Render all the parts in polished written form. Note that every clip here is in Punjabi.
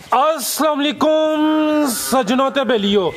अस्सलाम वालेकुम सजनों ते बेलियो,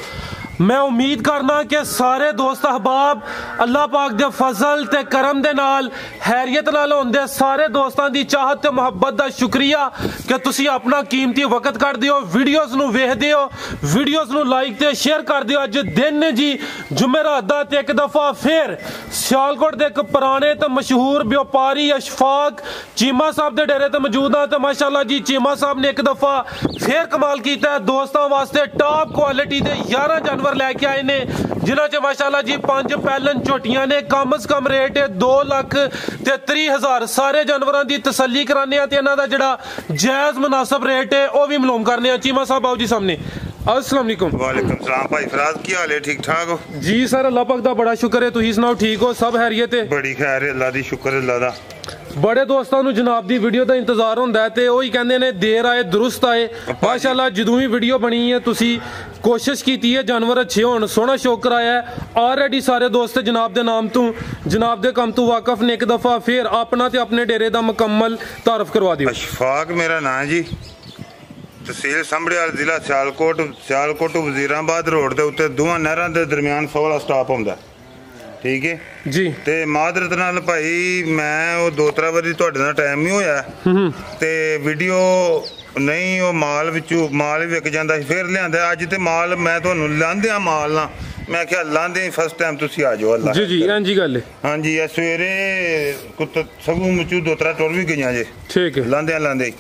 मैं उम्मीद करना कि सारे दोस्त अहबाब अल्लाह पाक दे फजल ते करम दे नाल हैरियत नाल होंदे। सारे दोस्तां दी चाहत ते मुहब्बत दा शुक्रिया कि तुसी अपना कीमती वक्त कढदे हो, वीडियोज़ नू वेखदे हो, वीडियोज़ नू लाइक ते शेयर करदे हो। अज दिन ने जी जुमेरात दा ते एक दफ़ा फिर सियालकोट दे एक पुराने ते मशहूर व्यापारी अशफाक चीमा साहब दे डेरे ते मौजूद हाँ। तो माशाल्लाह जी चीमा साहब ने एक दफ़ा फिर कमाल किया है। दोस्तों वास्ते टॉप क्वालिटी दे 11 जानवर लैके आए ने, जिन्हां च माशाल्लाह जी 5 पैलन झोटियां ने। कम से कम रेट है 2,30,000। सारे जानवरों की तसल्ली कराने ते इन्हां दा जिहड़ा जायज़ मुनासिब रेट है वह भी मालूम करने। चीमा साहब आओ जी सामने। अस्सलाम वालेकुम। वालेकुम सलाम भाई फराज, की हाल है? ठीक ठाक हो जी सर, अल्लाह पाक दा बड़ा शुक्र है। तुसीं सुनाओ ठीक हो? सब खैरियत है? बड़ी खैर है, अल्लाह दी शुक्र है। अल्लाह दा बड़े दोस्तों नू जनाब दी वीडियो का इंतजार होंदा है ते ओही कहंदे ने देर आए दुरुस्त आए। माशाल्लाह जदों ही वीडियो बनी है तुसी कोशिश की है जानवर अच्छे होण, सोहना शौक कराया है। ऑलरेडी सारे दोस्त जनाब दे नाम तो जनाब दे कम तो वाकफ ने। एक दफ़ा फिर अपना ते अपने डेरे का मुकम्मल तारफ करवा दियो। अशफाक मेरा नाम जी, तहसील संभड़ियाल, जिला सियालकोट वजीराबाद रोड के उत्ते दोवां नहरां दे दरमियान 16 स्टॉप आउंदा। ठीक है जी। ते मादरत नाल भाई मैं वो 2-3 बारी तुहाडे नाल टाइम नहीं होया ते वीडियो नहीं, वो माल भी विक जांदा सी, फिर लिआंदा। अज ते माल मैं तुहानू लांदे माल ना, मैं क्या लांदे फर्स्ट टाइम तुसी आ जाओ। अल्लाह जी जी हां जी गल है। हां जी सवेरे कुत्त सगू मुचू 2-3 टुर भी गईयां जे। ठीक है लांदे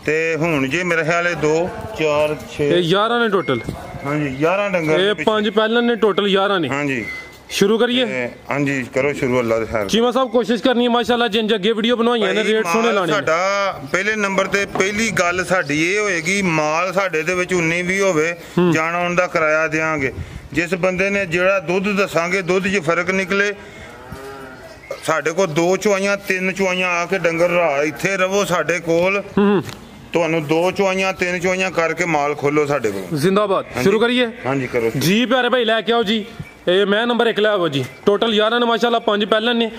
ते हुण जे मेरे ख्याल है 2 4 6 11 ने टोटल। हां जी 11 डंगर, ये 5 पहले ने टोटल 11 ने। हां जी शुरू करिए। हाँ जी करो शुरू। अल्लाह दे खैर। चीमा साहब कोशिश करनी है माशाल्लाह जिन जगह वीडियो बनवाई है रेट सोने लाने। साडा पहले नंबर ते पहली गल साडी ये होएगी, माल साडे दे विच 19 भी होवे, जाना आउण दा किराया देंगे। जिस बंदे ने जेड़ा दुध दसांगे, दुध च फर्क निकले, साडे को 2 चुआइयां 3 चुआइयां आके डंगर इत्थे रवो साडे कोल, ਤੁਹਾਨੂੰ 2 ਚੁਆਈਆਂ 3 ਚੁਆਈਆਂ ਕਰਕੇ ਮਾਲ ਖੋਲੋ ਸਾਡੇ ਕੋਲ। ਜ਼ਿੰਦਾਬਾਦ। ਸ਼ੁਰੂ ਕਰੀਏ। ਹਾਂਜੀ ਕਰੋ ਜੀ ਪਿਆਰੇ ਭਾਈ, ਲੈ ਕੇ ਆਓ ਜੀ। ਇਹ ਮੈਂ ਨੰਬਰ 1 ਲੈ ਆਓ ਜੀ। ਟੋਟਲ 11 ਨੇ ਮਾਸ਼ਾਅੱਲਾ, 5 ਪਹਿਲਾਂ ਨੇ।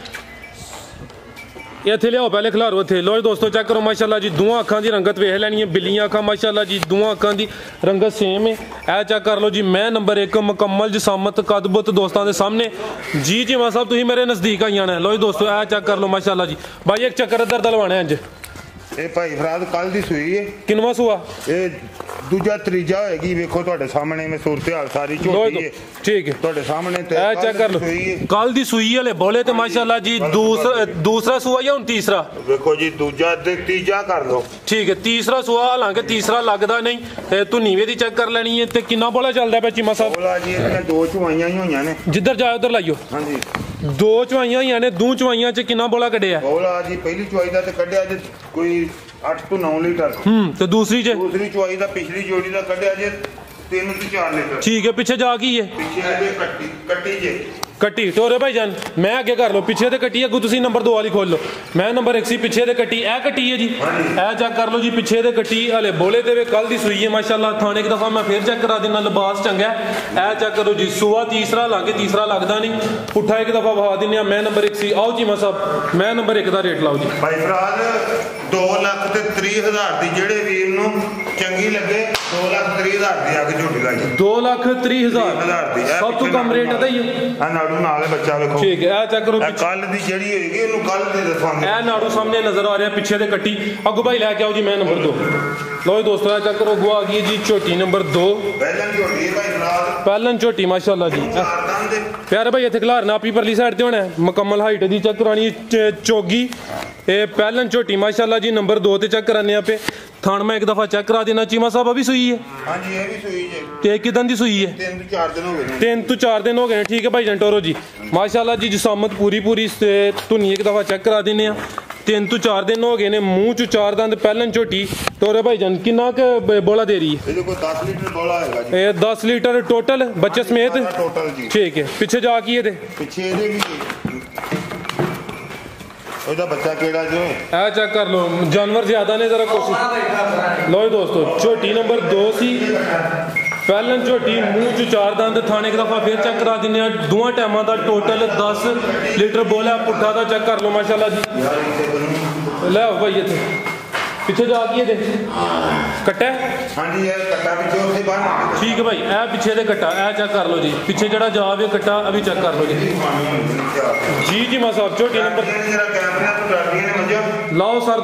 ਇੱਥੇ ਲਿਆਓ ਪਹਿਲੇ ਖਿਲਾਰੋ ਇੱਥੇ। ਲੋ ਜੀ ਦੋਸਤੋ ਚੈੱਕ ਕਰੋ ਮਾਸ਼ਾਅੱਲਾ ਜੀ, ਦੋਵਾਂ ਅੱਖਾਂ ਦੀ ਰੰਗਤ ਵੇਖ ਲੈਣੀ ਹੈ। ਬਿੱਲੀਆਂ ਅੱਖਾਂ ਮਾਸ਼ਾਅੱਲਾ ਜੀ, ਦੋਵਾਂ ਅੱਖਾਂ ਦੀ ਰੰਗਤ ਸੇਮ ਹੈ। ਇਹ ਚੈੱਕ ਕਰ ਲਓ ਜੀ। ਮੈਂ ਨੰਬਰ 1 ਮੁਕੰਮਲ ਜਸਾਮਤ ਕਦਬੁੱਤ ਦੋਸਤਾਂ ਦੇ ਸਾਹਮਣੇ ਜੀ। ਚੀਮਾ ਸਾਹਿਬ ਤੁਸੀਂ ਮੇਰੇ ਨਜ਼ਦੀਕ ਆਈ ਜਾਣਾ। ਲੋ ਜੀ ਦੋਸਤੋ ਇਹ ਚੈੱਕ ਕਰ ਲਓ ਮਾਸ਼ਾਅੱਲਾ ਜੀ। ਭਾਈ ਇੱਕ ਚੱਕਰ ਇੱਧਰ ਦਾ ਲਵਾਣਾ ਅੱਜ। ਇਹ ਭਾਈ ਫਰਾਦ ਕੱਲ ਦੀ ਸੂਈ ਹੈ। ਕਿੰਨਵਾਂ ਸੂਆ? ਇਹ ਦੂਜਾ ਤੀਜਾ ਹੋਏਗੀ। ਵੇਖੋ ਤੁਹਾਡੇ ਸਾਹਮਣੇ ਮੈਂ ਸੂਰਤ ਹਾਲ ਸਾਰੀ ਝੋਟੀ ਹੈ। ਠੀਕ ਹੈ ਤੁਹਾਡੇ ਸਾਹਮਣੇ ਤੇ ਇਹ ਚੈੱਕ ਕਰ ਲਓ। ਕੱਲ ਦੀ ਸੂਈ ਵਾਲੇ ਬੋਲੇ ਤੇ ਮਾਸ਼ਾਅੱਲਾ ਜੀ ਦੂਸਰਾ ਸੂਆ ਜਾਂ ਹੁਣ ਤੀਸਰਾ? ਵੇਖੋ ਜੀ ਦੂਜਾ ਤੇ ਤੀਜਾ ਕਰ ਲਓ। ਠੀਕ ਹੈ ਤੀਸਰਾ ਸੂਆ, ਹਾਲਾਂਕਿ ਤੀਸਰਾ ਲੱਗਦਾ ਨਹੀਂ ਤੇ ਤੂੰ ਨੀਵੇਂ ਦੀ ਚੈੱਕ ਕਰ ਲੈਣੀ ਹੈ। ਤੇ ਕਿੰਨਾ ਬੋਲਾ ਚੱਲਦਾ ਪਿਆ ਚੀਮਾ ਸਾਹਿਬ? ਬੋਲਾ ਜੀ ਇਹਨੇ 2 ਚੁਆਈਆਂ ਹੀ ਹੋਈਆਂ ਨੇ। ਜਿੱਧਰ ਜਾਓ ਉਧਰ ਲਾਈਓ। ਹਾਂਜੀ 2 ਚੁਆਈਆਂ ਹੋਈਆਂ ਨੇ। 2 ਚੁਆਈਆਂ ਚ ਕਿੰਨਾ ਬੋਲਾ ਕੱਢਿਆ? ਬੋਲਾ ਜੀ ਪਹਿਲੀ ਚੁਆਈ ਦਾ ਤੇ ਕੱਢਿਆ ਜੇ ਕੋਈ 8 ਤੋਂ 9 ਲੀਟਰ। ਤੇ ਦੂਸਰੀ ਚੁਆਈ ਦਾ ਪਿਛਲੀ ਜੋੜੀ ਦਾ ਕੱਢਿਆ ਜੇ 3 ਤੋਂ 4 ਲੀਟਰ। ਠੀਕ ਹੈ ਪਿੱਛੇ ਜਾ ਕੀ ਹੈ? ਪਿੱਛੇ ਕੱਟੀ ਜੇ ਕੱਟੀ ਤੋਰੇ ਭਾਈ ਜਾਨ। ਮੈਂ ਅੱਗੇ ਕਰ ਲਓ, ਪਿੱਛੇ ਤੇ ਕੱਟੀ ਅੱਗੂ ਤੁਸੀਂ ਨੰਬਰ 2 ਵਾਲੀ ਖੋਲ ਲਓ। ਮੈਂ ਨੰਬਰ 1 ਸੀ, ਪਿੱਛੇ ਤੇ ਕੱਟੀ ਇਹ ਕੱਟੀ ਹੈ ਜੀ। ਇਹ ਚੈੱਕ ਕਰ ਲਓ ਜੀ, ਪਿੱਛੇ ਤੇ ਕੱਟੀ ਹਲੇ ਬੋਲੇ ਤੇ ਕੱਲ ਦੀ ਸੂਈ ਹੈ ਮਾਸ਼ਾਅੱਲਾ। ਥਾਣੇ ਇੱਕ ਦਫਾ ਮੈਂ ਫੇਰ ਚੈੱਕ ਕਰਾ ਦੇਣਾ, ਲਿਬਾਸ ਚੰਗਾ। ਇਹ ਚੈੱਕ ਕਰੋ ਜੀ, ਸੂਆ ਤੀਸਰਾ ਲਾਗੇ, ਤੀਸਰਾ ਲੱਗਦਾ ਨਹੀਂ। ਪੁੱਠਾ ਇੱਕ ਦਫਾ ਵਹਾ ਦਿੰਦੇ ਆ। ਮੈਂ ਨੰਬਰ 1 ਸੀ। ਆਓ ਚੀਮਾ ਸਾਹਿਬ ਮੈਂ ਨੰਬਰ 1 ਦਾ ਰੇਟ ਲਾਓ ਜੀ। ਭਾਈ ਫਰਾਦ 2,30,000 ਦੀ ਜਿਹੜੇ ਵੀਰ ਨੂੰ ਚੰਗੀ ਲੱਗੇ 2,30,000 ਦੀ ਅੱਗ ਝੋਟੀ ਲਾਈ। 2,30,000 ਦੀ ਸਭ ਤੋਂ ਕਮ ਰੇਟ ਹੈ ਜੀ। ਆ ਨਾੜੂ ਨਾਲ ਬੱਚਾ ਵੇਖੋ। ਠੀਕ ਹੈ ਇਹ ਚੈੱਕ ਕਰੋ। ਕੱਲ ਦੀ ਜਿਹੜੀ ਹੋਏਗੀ ਉਹਨੂੰ ਕੱਲ ਦੀ ਦੱਸਾਂਗੇ। ਇਹ ਨਾੜੂ ਸਾਹਮਣੇ ਨਜ਼ਰ ਆ ਰਿਹਾ, ਪਿੱਛੇ ਤੇ ਕੱਟੀ। ਅੱਗੂ ਭਾਈ ਲੈ ਕੇ ਆਓ ਜੀ। ਮੈਂ ਨੰਬਰ 2 ਲਓ ਜੀ ਦੋਸਤੋ ਇਹ ਚੈੱਕ ਕਰੋ। ਗੋ ਆ ਗਈ ਜੀ ਝੋਟੀ ਨੰਬਰ 2। ਪਹਿਲਨ ਝੋਟੀ ਹੈ ਭਾਈ ਫਰਾਦ, ਪਹਿਲਨ ਝੋਟੀ ਮਾਸ਼ਾਅੱਲਾ ਜੀ। ਪਿਆਰੇ ਭਾਈ ਇੱਥੇ ਖਿਲਾਰਨਾ ਆਪੀ ਪਰਲੀ ਸਾਈਡ ਤੇ ਹੋਣਾ। ਮੁਕੰਮਲ ਹਾਈਟ ਦੀ ਚੈੱਕ ਕਰਾਣੀ ਚੋਗੀ। ਇਹ ਪਹਿਲਨ ਝੋਟੀ ਮਾਸ਼ਾਅੱਲਾ ਜੀ ਨੰਬਰ 2 ਤੇ ਚੈੱਕ कराने पे। थान में एक दफा चेक करा देना। चीमा साहब अभी सुई है? हाँ जी ये भी सुई है। ते किदन दी सुई है? 3 तो 4 दिन हो गए। 3 तो 4 दिन हो गए। ठीक है भाई जंटोरो जी माशाल्लाह जी जिसामत पूरी से धुनी एक दफा चेक करा देने। 3 तो 4 दिन हो गए ने। मुंह च 4 दंद पहलन झोटी। टोरे भाई जान कितना बोला दे रही है? 10 लीटर बोला है। 10 लीटर टोटल बच्चे समेत टोटल जी। ठीक है पिछे जा की है? पिछे बच्चा केड़ा जो है चेक कर लो। जानवर ज्यादा ने जरा कोशिश। लो दोस्तों झोटी नंबर 2 सी। पहलन झोटी मुंह च 4 दंद। थाने एक दफा फिर चेक करा देने। दोवां टाइमां दा टोटल 10 लीटर बोला। पुट्ठा दा चेक कर लो माशाल्लाह जी। ले आओ भाई इत्थे पिछे जा की है कट्टा ਹਾਂਜੀ ਇਹ ਕੱਟਾ ਵਿੱਚ ਉੱਥੇ ਬਾਹਰ ਠੀਕ ਹੈ ਭਾਈ, ਇਹ ਪਿੱਛੇ ਦੇ ਕੱਟਾ ਇਹ ਚੈੱਕ ਕਰ ਲਓ ਜੀ, ਪਿੱਛੇ ਜਿਹੜਾ ਜਾਵੇ ਕੱਟਾ ਇਹ ਵੀ ਚੈੱਕ ਕਰ ਲਓ ਜੀ। ਜੀ ਮਾ ਸਾਹਿਬ ਝੋਟੀ ਨੰਬਰ ਜਿਹੜਾ ਕੈਮਰਾ ਤੋਂ ਡਰਦੀਆਂ ਨੇ ਮੱਝਾਂ ਲਾਓ ਸਰ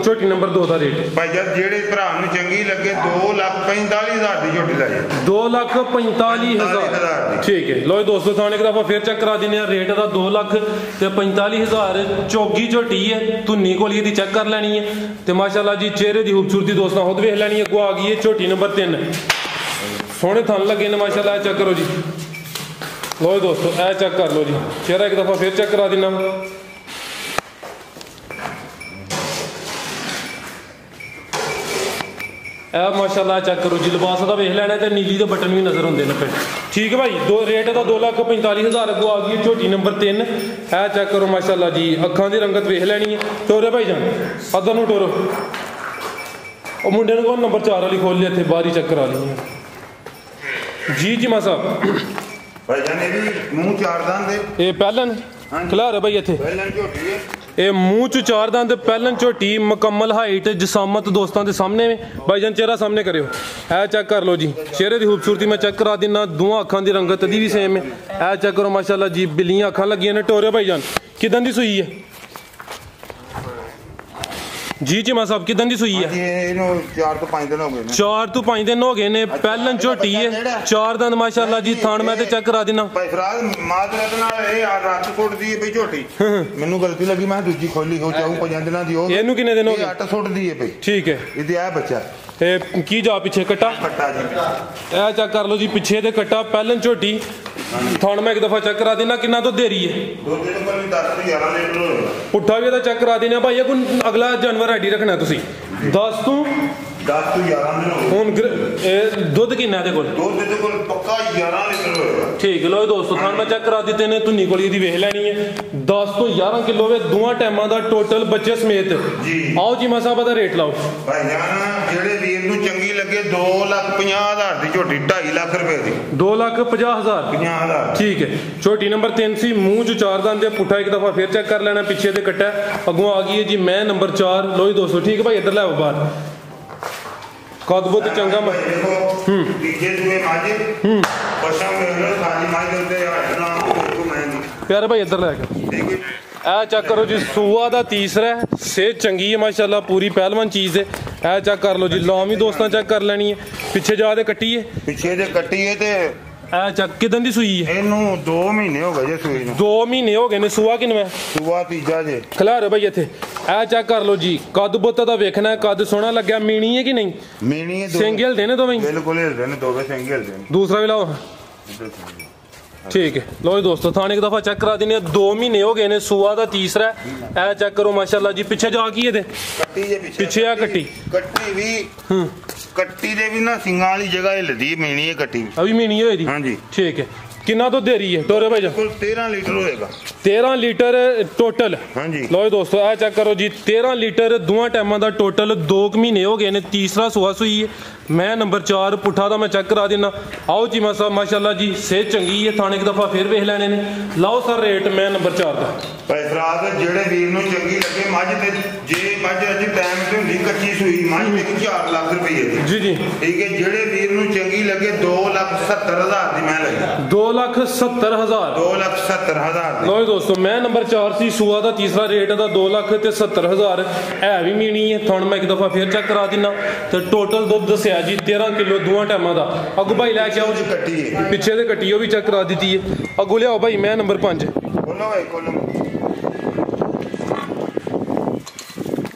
ਝੋਟੀ ਨੰਬਰ 2 ਦਾ ਰੇਟ ਭਾਈ ਜਦ ਜਿਹੜੇ ਭਰਾ ਨੂੰ ਚੰਗੀ ਲੱਗੇ 2,45,000 ਦੀ ਝੋਟੀ ਲਾਈ 2,45,000 ਠੀਕ ਹੈ। ਲੋ ਦੋਸਤੋ ਥਾਣੇ ਇੱਕ ਦਫਾ ਫੇਰ ਚੈੱਕ ਕਰਾ ਦਿੰਦੇ ਆ, ਰੇਟ ਦਾ 2,45,000 ਚੌਗੀ ਝੋਟੀ ਹੈ, ਧੁੰਨੀ ਕੋਲੀ ਦੀ ਚੈੱਕ ਕਰ ਲੈਣੀ ਹੈ ਤੇ ਮਾਸ਼ਾਅੱਲਾ ਜੀ ਚਿਹਰੇ ਦੀ ਖੂਬਸੂਰਤੀ ਦੋਸਤਾਂ ਖੁਦ ਵੇਖ ਲੈਣੀ ਹੈ। ਅੱਗੋਂ ਆ ਗਈ ਹੈ ਝੋਟੀ ਨੰਬਰ 3, ਸੋਹਣੇ ਥਣ ਲੱਗੇ ਨੇ ਮਾਸ਼ਾਅੱਲਾ, ਚੈੱਕ ਕਰੋ ਜੀ। ਲੋ ਦੋਸਤੋ ਇਹ ਚੈੱਕ ਕਰ ਲਓ ਜੀ, ਚਿਹਰਾ ਇੱਕ ਦਫਾ ਫੇਰ ਚੈੱਕ ਕਰਾ ਦਿੰਦਾ। ਇਹ ਮਾਸ਼ਾਅੱਲਾ ਚੈੱਕ ਕਰੋ ਜੀ, ਲਿਬਾਸ ਦਾ ਵੇਖ ਲੈਣਾ ਤੇ ਨੀਲੀ ਦੇ ਬਟਨ ਵੀ ਨਜ਼ਰ ਹੁੰਦੇ ਨੇ ਫਿਰ। ਠੀਕ ਹੈ ਭਾਈ, ਰੇਟ ਦਾ 2,45,000 ਅੱਗੋਂ ਆ ਗਈ ਝੋਟੀ ਨੰਬਰ 3, ਇਹ ਚੈੱਕ ਕਰੋ ਮਾਸ਼ਾਅੱਲਾ ਜੀ, ਅੱਖਾਂ ਦੀ ਰੰਗਤ ਵੇਖ ਲੈਣੀ ਹੈ। ਟੋਰੇ ਭਾਈ ਜਾਨ ਅੱਧਰ ਨੂੰ ਟੋਰੋ, ਉਹ ਮੁੰਡੇ ਨੂੰ ਕੋਲ ਨੰਬਰ 4 ਵਾਲੀ ਖੋਲ ਲਿਆ, ਇੱਥੇ ਬਾਹਰ ਹੀ ਚੈੱਕ ਕਰਾ ਲਈ ਜੀ ਮਾ ਸਾਹਿਬ। ਭਾਈ ਜਾਨ ਇਹ ਵੀ ਮੂੰਹ ਚਾਰ ਦੰਦ ਦੇ, ਇਹ ਪਹਿਲਨ ਖਿਲਾਰ ਹੈ ਭਾਈ, ਇੱਥੇ ਪਹਿਲਾਂ ਝੋਟੀ ਹੈ ਇਹ ਮੂੰਹ ਚ 4 ਦੰਦ, ਪਹਿਲਨ ਝੋਟੀ, ਮੁਕੰਮਲ ਹਾਈਟ, ਜਸਾਮਤ ਦੋਸਤਾਂ ਦੇ ਸਾਹਮਣੇ ਭਾਈ ਜਾਨ ਚਿਹਰਾ ਸਾਹਮਣੇ ਕਰਿਓ, ਇਹ ਚੈੱਕ ਕਰ ਲਓ ਜੀ, ਚਿਹਰੇ ਦੀ ਖੂਬਸੂਰਤੀ ਮੈਂ ਚੈੱਕ ਕਰਾ ਦਿੰਦਾ, ਦੋਵਾਂ ਅੱਖਾਂ ਦੀ ਰੰਗਤ ਦੀ ਵੀ ਸੇਮ ਹੈ, ਇਹ ਚੈੱਕ ਕਰੋ ਮਾਸ਼ਾਅੱਲਾ ਜੀ, ਬਿੱਲੀਆਂ ਅੱਖਾਂ ਲੱਗੀਆਂ ਨੇ। ਟੋਰੇ ਭਾਈ ਜਾਨ ਕਿਦਾਂ ਦੀ ਸੂਈ ਹੈ ਜੀ ਮਾ ਸਾਹਿਬ, ਕਿਦਾਂ ਦੀ ਸੂਈ ਹੈ? ਇਹਨੂੰ 4 ਤੋਂ 5 ਦਿਨ ਹੋ ਗਏ ਨੇ, 4 ਤੋਂ 5 ਦਿਨ ਹੋ ਗਏ ਨੇ, ਪਹਿਲਨ ਝੋਟੀ ਹੈ, 4 ਦੰਦ ਮਾਸ਼ਾਅੱਲਾ ਜੀ, ਥਾਣ ਮੈਂ ਤੇ ਚੈੱਕ ਕਰਾ ਦਿੰਦਾ। ਭਾਈ ਫਰਾਜ਼ ਮਾਜ਼ਰਤ ਨਾਲ ਇਹ ਰੱਤ ਸੁੱਟਦੀ ਹੈ ਬਈ ਝੋਟੀ, ਮੈਨੂੰ ਗਲਤੀ ਲੱਗੀ, ਮੈਂ ਦੂਜੀ ਖੋਲੀ ਹੋ ਚਾਹੂੰ 5 ਦਿਨਾਂ ਦੀ। ਉਹ ਇਹਨੂੰ ਕਿੰਨੇ ਦਿਨ ਹੋ ਗਏ? 8 ਸੁੱਟਦੀ ਹੈ ਬਈ। ਠੀਕ ਹੈ, ਇਹਦੇ ਆ ਬੱਚਾ ਤੇ ਕੀ ਜਾ ਪਿੱਛੇ ਕੱਟਾ ਜੀ, ਇਹ ਚੈੱਕ ਕਰ ਲਓ ਜੀ, ਪਿੱਛੇ ਦੇ ਕੱਟਾ, ਪਹਿਲਨ ਝੋਟੀ, ਥਾਣ ਮੈਂ ਇੱਕ ਦਫਾ ਚੈੱਕ ਕਰਾ ਦੇਣਾ, ਕਿੰਨਾ ਤੋਂ ਦੇਰੀ ਹੈ? ਦੁੱਧ ਦੇ ਕੋਲ 10 ਤੋਂ 11 ਲੀਟਰ ਹੋਏਗਾ। ਪੁੱਠਾ ਵੀ ਇਹਦਾ ਚੈੱਕ ਕਰਾ ਦੇਣਾ ਭਾਈ, ਇਹ ਕੋਈ ਅਗਲਾ ਜਾਨਵਰ ਰੈਡੀ ਰੱਖਣਾ ਤੁਸੀਂ। 10 ਤੋਂ 11 ਦਿਨ ਹੋ ਗਏ। ਹੁਣ ਇਹ ਦੁੱਧ ਕਿੰਨਾ ਇਹਦੇ ਕੋਲ? ਦੁੱਧ ਦੇ ਕੋਲ ਪੱਕਾ 11 ਲੀਟਰ ਹੋਏਗਾ। ਠੀਕ ਲੋ ਦੋਸਤੋ, ਥਾਣ ਮੈਂ ਚੈੱਕ ਕਰਾ ਦਿੱਤੇ ਨੇ, ਧੁੰਨੀ ਕੋਲੀ ਦੀ ਵੇਖ ਲੈਣੀ ਹੈ, 10 ਤੋਂ 11 ਕਿਲੋ ਵੇ ਦੋਵਾਂ ਟਾਈਮਾਂ ਦਾ ਟੋਟਲ ਬੱਚੇ ਸਮੇਤ ਜੀ। ਆਓ ਜੀ ਮਾ ਸਾਹਿਬ ਦਾ ਰੇਟ ਲਾਓ। ਭਾਈ ਜਾਨ ਜਿਹੜੇ ਵੀਰ ਨੂੰ ਚੰਗੀ ਲੱਗੇ 2,50,000 ਦੀ ਝੋਟੀ, 2.5 ਲੱਖ ਰੁਪਏ ਦੀ, 2,50,000 50,000 ਠੀਕ ਹੈ। ਝੋਟੀ ਨੰਬਰ 3 ਸੀ, ਮੂੰਹ ਚ 4 ਦੰਦ ਦੇ, ਪੁੱਠਾ ਇੱਕ ਦਫਾ ਫੇਰ ਚੈੱਕ ਕਰ ਲੈਣਾ, ਪਿੱਛੇ ਤੇ ਕੱਟਾ, ਅੱਗੋਂ ਆ ਗਈ ਹੈ ਜੀ ਮੈਂ ਨੰਬਰ 4। ਲੋ ਜੀ ਦੋਸਤੋ, ਠੀਕ ਹੈ ਭਾਈ, ਇੱਧਰ ਲੈ ਆਓ ਬਾਹਰ, ਕਦ ਬਹੁਤ ਚੰਗਾ ਤੀਜੇ ਦੂਏ ਮਾਝੇ ਪਸ਼ਾ ਮੇਰੇ ਸਾਡੀ ਮਾਝੇ ਦੇ ਉੱਤੇ ਨਾਮ ਕੋ ਮੈਂ ਨਹੀਂ ਪਿਆਰੇ ਭਾਈ, ਇੱਧਰ ਲੈ ਕੇ ਠੀਕ ਹੈ। ਇਹ ਚੈੱਕ ਕਰੋ ਜੀ, ਸੂਆ ਦਾ ਤੀਸਰਾ, ਸਿਹਤ ਚੰਗੀ ਹੈ ਮਾਸ਼ਾਅੱਲਾ, ਪੂਰੀ ਪਹਿਲਵਾਨ ਚੀਜ਼ ਹੈ। ਇਹ ਚੈੱਕ ਕਰ ਲਓ ਜੀ, ਲਾਮ ਵੀ ਦੋਸਤਾਂ ਚੈੱਕ ਕਰ ਲੈਣੀ ਹੈ, ਪਿੱਛੇ ਜਾ ਦੇ ਕੱਟੀ ਹੈ, ਪਿੱਛੇ ਜੇ ਕੱਟੀ ਹੈ ਤੇ ਇਹ ਚੱਕ ਕਿਦਾਂ ਦੀ ਸੂਈ ਹੈ? ਇਹਨੂੰ 2 ਮਹੀਨੇ ਹੋ ਗਏ ਜੇ ਸੂਈ ਨੂੰ। 2 ਮਹੀਨੇ ਹੋ ਗਏ ਨੇ। ਸੂਆ ਕਿਨਵਾ? ਸੂਆ ਤੀਜਾ ਜੇ। ਖਿਲਾਰੋ ਭਾਈ ਇੱਥੇ ਇਹ ਚੈੱਕ ਕਰ ਲਓ ਜੀ, ਕੱਦ ਬੁੱਤ ਦਾ ਵੇਖਣਾ, ਕੱਦ ਸੋਹਣਾ ਲੱਗਿਆ, ਮੀਣੀ ਹੈ ਕਿ ਨਹੀਂ? ਮੀਣੀ ਹੈ। ਸਿੰਗਲ ਦੇ ਨੇ ਦੋਵੇਂ? ਬਿਲਕੁਲ ਹਿਲਦੇ ਨੇ, ਦੋਵੇਂ ਸਿੰਗਲ ਦੇ ਨੇ। ਦੂਸਰਾ ਵੀ ਲਾਓ। ठीक है, लो जी दोस्तों, थाने एक दफा चेक करा देने, 2 महीने हो गए ने, सुआ दा तीसरा है। चेक करो माशाल्लाह जी, पीछे जा की है पीछे आ कट्टी भी कट्टी दे भी ना सिंगां वाली जगह हिलदी मीणी है कट्टी अभी मीणी होई दी। हां जी ठीक है, कितना तो दे रही है टोरे भाई? बिल्कुल 13 लीटर होएगा। 13 लीटर टोटल। हां जी लो जी दोस्तों, आ चेक करो जी, 13 लीटर दोवां टाइमां दा टोटल, 2 महीने हो गए ने, तीसरा सुआ सुई है। मैं नंबर 4 पुठा दा मैं चेक करा देना। आओ जी मासा माशाल्लाह जी, सेहत चंगी है, थाने एक दफा फिर वेख लेने ने। लाओ सर रेट मैं नंबर 4 दा। भाई फराज जेड़े वीर नु चंगी लगे मझ ते जे मझ अज टाइम ते हुंदी कच्ची सुई मझ ते 4 लाख रुपए दी। जी जी ठीक है, जेड़े वीर नु चंगी लगे 2,70,000 दी मैं लगी। 2,70,000 2,70,000 लो जी दोस्तों, मैं नंबर 4 सी, सुआ दा तीसरा रेट दा 2,70,000 है भी मीनी है। थाने मैं एक दफा फिर चेक करा देना ते टोटल दुध दसिया जी 13 किलो दोवां टाइमां दा। अगू भाई लैके आओ जी, कट्टी है पिछे दे कट्टी भी चेक करा दी है। अगू लियाओ भाई मैं नंबर 5। बोलो भाई बोलो।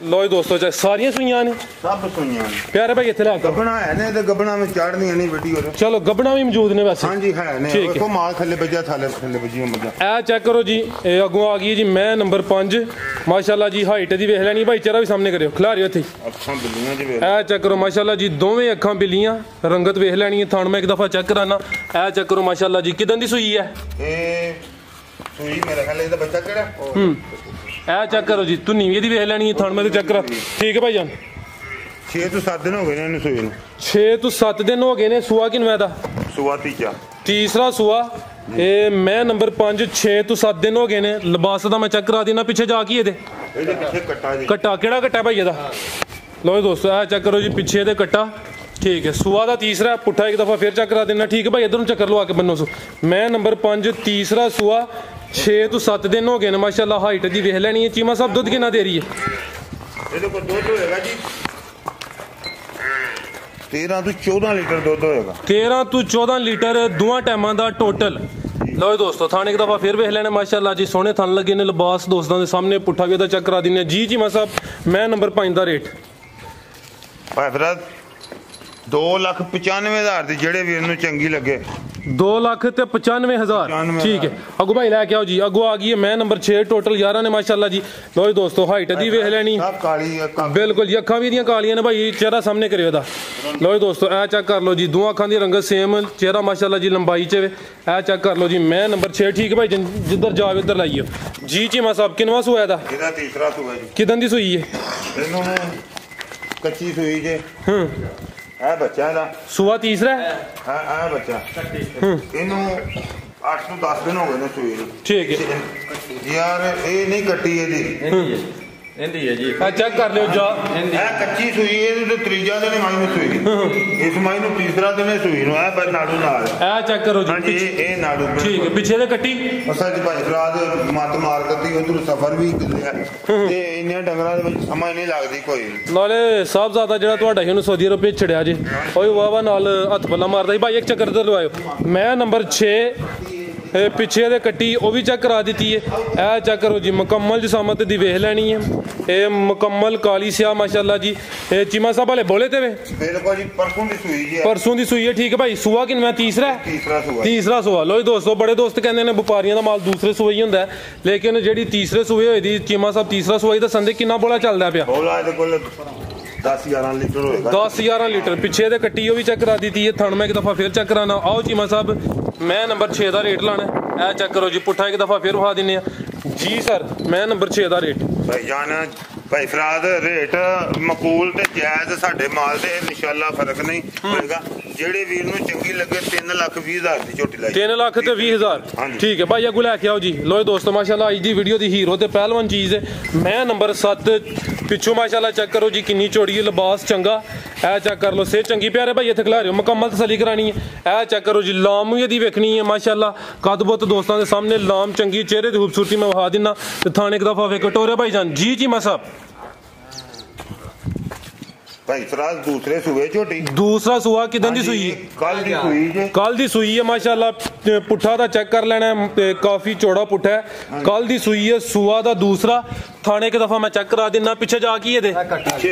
लो जी दोस्तों, सारियां सुइयां ने, सब सुइयां ने प्यारे भाई इत्थे लैके गबना है ने ते गबना में चढ़नी नहीं वीडियो ते। चलो गबना भी मौजूद ने वैसे। हां जी है ने, देखो माल थल्ले बजा थाले थल्ले बजी मजा। ए चेक करो जी, ए अगू आ गई जी मैं नंबर 5 माशाल्लाह जी, हाइट दी वेख लैनी भाई, चेहरा भी सामने करियो, खिलारियो इत्थे अखां बिल्लियां जी वेख। ए चेक करो माशाल्लाह जी, दोवें अखां बिल्लियां, रंगत वेख लैनी है। थान मैं एक दफा चेक कराना। ए चेक करो माशाल्लाह जी, किदां दी सुई है? ए सुई मेरे ख्याल इहदा बच्चा केड़ा। ए चेक करो जी, तू नीवी दी वेख लैनी है, थान में तो चेक करा। ठीक है भाई जान, 6 ਤੋਂ 7 दिन हो गए ने इन्हें सुई नु। 6 ਤੋਂ 7 दिन हो गए ने। सुआ किनवा दा? सुआ तीजा तीसरा सुआ। ए मैं नंबर 5, 6 ਤੋਂ 7 दिन हो गए ने। लिबास दा मैं चेक करा देना, पिछे जा की ਇਹਦੇ ਇਹਦੇ ਪਿੱਛੇ ਕੱਟਾ ਜੀ। कट्टा केड़ा कट्टा भाई ਇਹਦਾ? लो दोस्तों, ए चेक करो जी, पिछे दे कट्टा, ठीक है सुआ का तीसरा पुट्ठा एक दफा फिर चेक करा देना ठीक है भाई इधर चक्कर लवा के बनो सो मैं नंबर 5 तीसरा सुआ 6 तो 7 दिन हो गए ने माशाल्लाह हाइट जी वेख लेनी है चीमा साहब दुध कितना दे रही है ਇਹਦੇ ਕੋਲ ਦੁੱਧ ਹੋਏਗਾ ਜੀ 13 ਤੋਂ 14 ਲੀਟਰ ਦੁੱਧ ਹੋਏਗਾ 13 ਤੋਂ 14 ਲੀਟਰ ਦੋਵਾਂ ਟਾਈਮਾਂ ਦਾ ਟੋਟਲ लो दोस्तों थाने एक दफा फिर वेख लेने माशाल्लाह जी सोने थान लगे ने लिबास दोस्तों के सामने पुट्ठा भी चेक करा देने जी चीमा साहब मैं नंबर 5 का रेट ਭਾਈ ਫਰਾਦ 2,95,000 ਦੀ ਜਿਹੜੇ ਵੀਰ ਨੂੰ ਚੰਗੀ ਲੱਗੇ 2,95,000 ठीक है अगो भाई लैके आओ जी अगो आ गई है मैं नंबर 6 टोटल 11 ने माशाल्लाह जी लो दोस्तों हाइट दी वेख लेनी बिल्कुल जी अखां भी ਦੀਆਂ ਕਾਲੀਆਂ ਨੇ ਭਾਈ ਚਿਹਰਾ ਸਾਹਮਣੇ ਕਰਿਓ ਦਾ ਲੋ ਦੋਸਤੋ ਇਹ ਚੈੱਕ ਕਰ ਲਓ ਜੀ ਦੋਵਾਂ ਅੱਖਾਂ ਦੀ ਰੰਗਤ ਸੇਮ ਚਿਹਰਾ ਮਾਸ਼ਾਅੱਲਾ ਜੀ ਲੰਬਾਈ ਚ ਇਹ ਚੈੱਕ ਕਰ ਲਓ ਜੀ ਮੈਂ ਨੰबर 6 ਠੀਕ ਹੈ ਭਾਈ ਜਿੱਧਰ ਜਾਵੇ ਉਧਰ ਲਾਈਓ ਜੀ ਚੀਮਾ ਸਾਹਿਬ ਕਿੰਨਵਾ ਸੂਆ ਇਹਦਾ ਇਹਦਾ ਤੀਸਰਾ ਸੂਆ ਜੀ ਕਿਦਾਂ ਦੀ ਸੂਈ ਹੈ ਇਹਨੂੰ ਕੱਚੀ ਸੂਈ ਜੇ ਇਹ ਬੱਚਾ ਇਹਦਾ ਸੂਆ ਤੀਸਰਾ ਹੈ ਇਹ ਬੱਚਾ ਇਹਨੂੰ 8 ਤੋਂ 10 ਦਿਨ ਹੋ ਗਏ ਨੇ ਸੂਈ ਨੂੰ ਠੀਕ ਹੈ ਯਾਰ ਇਹ ਨਹੀਂ ਕੱਟੀ ਇਹਦੀ ਇੰਦੀ ਹੈ ਜੀ ਆ ਚੈੱਕ ਕਰ ਲਿਓ ਜਾ ਇਹ ਕੱਚੀ ਸੂਈ ਇਹ ਤੇ ਤੀਜਾ ਦਿਨ ਮਾਈ ਨੂੰ ਸੂਈ ਇਸ ਮਾਈ ਨੂੰ ਤੀਸਰਾ ਦਿਨ ਸੂਈ ਨੂੰ ਇਹ ਨਾੜੂ ਨਾਲ ਇਹ ਚੈੱਕ ਕਰੋ ਜੀ ਹਾਂਜੀ ਇਹ ਨਾੜੂ ਠੀਕ ਹੈ ਪਿੱਛੇ ਦੇ ਕੱਟੀ ਅਸਾਂ ਜੀ ਭਾਈ ਫਰਾਦ ਮਤ ਮਾਰ ਕਰਦੀ ਉਧਰ ਸਫਰ ਵੀ ਕਿਲਿਆ ਤੇ ਇੰਨੇ ਡੰਗਰਾਂ ਦੇ ਵਿੱਚ ਸਮਾਂ ਨਹੀਂ ਲੱਗਦੀ ਕੋਈ ਨਾਲੇ ਸਾਹਿਬਜ਼ਾਦਾ ਜਿਹੜਾ ਤੁਹਾਡਾ ਸੀ ਉਹਨੂੰ ਸਾਊਦੀ ਅਰਬ ਭੇਜ ਛੜਿਆ ਜੇ ਓਏ ਵਾਵਾ ਨਾਲ ਹੱਥ ਪੱਲਾ ਮਾਰਦਾ ਸੀ ਭਾਈ ਇੱਕ ਚੱਕਰ ਤੇ ਲਵਾਇਓ ਮੈਂ ਨੰਬਰ 6 ਪਿੱਛੇ ਦੇ ਕੱਟੀ ਉਹ ਵੀ ਚੈੱਕ ਕਰਾ ਦਿੱਤੀ ਹੈ ਇਹ ਚੈੱਕ ਕਰੋ ਜੀ ਮੁਕੰਮਲ ਜਿਸਾਮਤ ਦੀ ਵੇਖ ਲੈਣੀ ਹੈ ਇਹ ਮੁਕੰਮਲ ਕਾਲੀ ਸਿਆ ਮਾਸ਼ਾਅੱਲਾ ਜੀ ਇਹ ਚੀਮਾ ਸਾਹਿਬ ਵਾਲੇ ਬੋਲੇ ਤੇ ਵੇ ਬਿਲਕੁਲ ਜੀ ਪਰਸੋਂ ਦੀ ਸੂਈ ਜੀ ਪਰਸੋਂ ਦੀ ਸੂਈ ਹੈ ਠੀਕ ਹੈ ਭਾਈ ਸੂਆ ਕਿੰਨਾ ਤੀਸਰਾ ਸੂਆ ਲੋ ਦੋਸਤੋ ਬੜੇ ਦੋਸਤ ਕਹਿੰਦੇ ਨੇ ਵਪਾਰੀਆਂ ਦਾ ਮਾਲ ਦੂਸਰੇ ਸੂਏ ਹੀ ਹੁੰਦਾ ਲੇਕਿਨ ਜਿਹੜੀ ਤੀਸਰੇ ਸੂਏ ਹੋਈ ਦੀ ਚੀਮਾ ਸਾਹਿਬ ਤੀਸਰਾ ਸੂਆ ਹੀ ਦੱਸਣ ਦੇ ਕਿੰਨਾ ਬੋਲਾ ਚੱਲਦਾ ਪਿਆ ਬੋਲਾ ਇਹਦੇ ਕੋਲ 10-11 ਲੀਟਰ ਹੋਏਗਾ 10-11 ਲੀਟਰ ਪਿੱਛੇ ਦੇ ਕੱਟੀ ਉਹ ਵੀ ਚੈੱਕ ਕਰਾ ਦਿੱਤੀ ਹੈ ਥਣ ਮੈਂ ਇੱਕ ਦਫਾ ਫਿਰ ਚੈੱਕ ਕਰਾਣਾ ਆਓ ਚੀਮਾ ਸਾਹਿਬ ਮੈਂ ਨੰबर 6 ਦਾ ਰੇਟ ਲਾਣਾ ਇਹ ਚੈੱਕ ਕਰੋ ਜੀ ਪੁੱਠਾ ਇੱਕ ਦਫਾ ਫਿਰ ਵਿਖਾ ਦਿੰਨੇ ਆ ਜੀ ਸਰ ਮੈਂ ਨੰबर 6 ਦਾ ਰੇਟ ਭਾਈ ਜਾਨ ਭਾਈ ਫਰਾਦ ਰੇਟ ਮਕੂਲ ਤੇ ਜਾਇਜ਼ ਸਾਡੇ ਮਾਲ ਦੇ ਇਨਸ਼ਾਅੱਲਾ ਫਰਕ ਨਹੀਂ ਹੋਏਗਾ ਜਿਹੜੇ ਵੀਰ ਨੂੰ ਚੰਗੀ ਲੱਗੇ 3,20,000 ਦੀ ਝੋਟੀ ਲਾਈ 3 ਲੱਖ ਤੇ 20,000 ਠੀਕ ਹੈ ਭਾਈ ਅੱਗੋਂ ਲੈ ਕੇ ਆਓ ਜੀ ਲੋ ਦੋਸਤੋ ਮਾਸ਼ਾਅੱਲਾ ਅੱਜ ਦੀ ਵੀਡੀਓ ਦੀ ਹੀਰੋ ਤੇ ਪਹਿਲਵਾਨ ਚੀਜ਼ ਹੈ ਮੈਂ ਨੰबर 7 ਪਿੱਛੋਂ ਮਾਸ਼ਾਅੱਲਾ ਚੈੱਕ ਕਰੋ ਜੀ ਕਿੰਨੀ ਚੌੜੀ ਹੈ ਲਿਬਾਸ ਚੰਗਾ ਇਹ ਚੈੱਕ ਕਰ ਲਓ ਸੇ ਚੰਗੀ ਪਿਆਰੇ ਭਾਈ ਇੱਥੇ ਖਿਲਾ ਰਿਓ ਮੁਕੰਮਲ ਤਸੱਲੀ ਕਰਾਣੀ ਹੈ ਇਹ ਚੈੱਕ ਕਰੋ ਜੀ ਲਾਮ ਵੀ ਇਹਦੀ ਵੇਖਣੀ ਹੈ ਮਾਸ਼ਾਅੱਲਾ ਕਦਬਤ ਦੋਸਤਾਂ ਦੇ ਸਾਹਮਣੇ ਲਾਮ ਚੰਗੀ ਚਿਹਰੇ ਦੀ ਖੂਬਸੂਰਤੀ ਮੈਂ ਵਿਖਾ ਦਿੰਨਾ ਤੇ ਥਾਣੇ ਇੱਕ ਦਫਾ ਵੇ ਕਟੋਰੇ ਭਾਈ ਜਾਨ ਜੀ ਚੀਮਾ ਸਾਹਿਬ ਭਾਈ ਫਰਾਜ਼ ਦੂਸਰੇ ਸੂਏ ਝੋਟੀ ਦੂਸਰਾ ਸੂਆ ਕਿਦਾਂ ਦੀ ਸੂਈ ਕੱਲ ਦੀ ਸੂਈ ਜੇ ਕੱਲ ਦੀ ਸੂਈ ਹੈ ਮਾਸ਼ਾਅੱਲਾ ਪੁੱਠਾ ਦਾ ਚੈੱਕ ਕਰ ਲੈਣਾ ਤੇ ਕਾਫੀ ਚੌੜਾ ਪੁੱਠਾ ਹੈ ਕੱਲ ਦੀ ਸੂਈ ਹੈ ਸੂਆ ਦਾ ਦੂਸਰਾ ਥਾਣੇ ਇੱਕ ਦਫਾ ਮੈਂ ਚੈੱਕ ਕਰਾ ਦਿੰਨਾ ਪਿੱਛੇ ਜਾ ਕੀ ਇਹਦੇ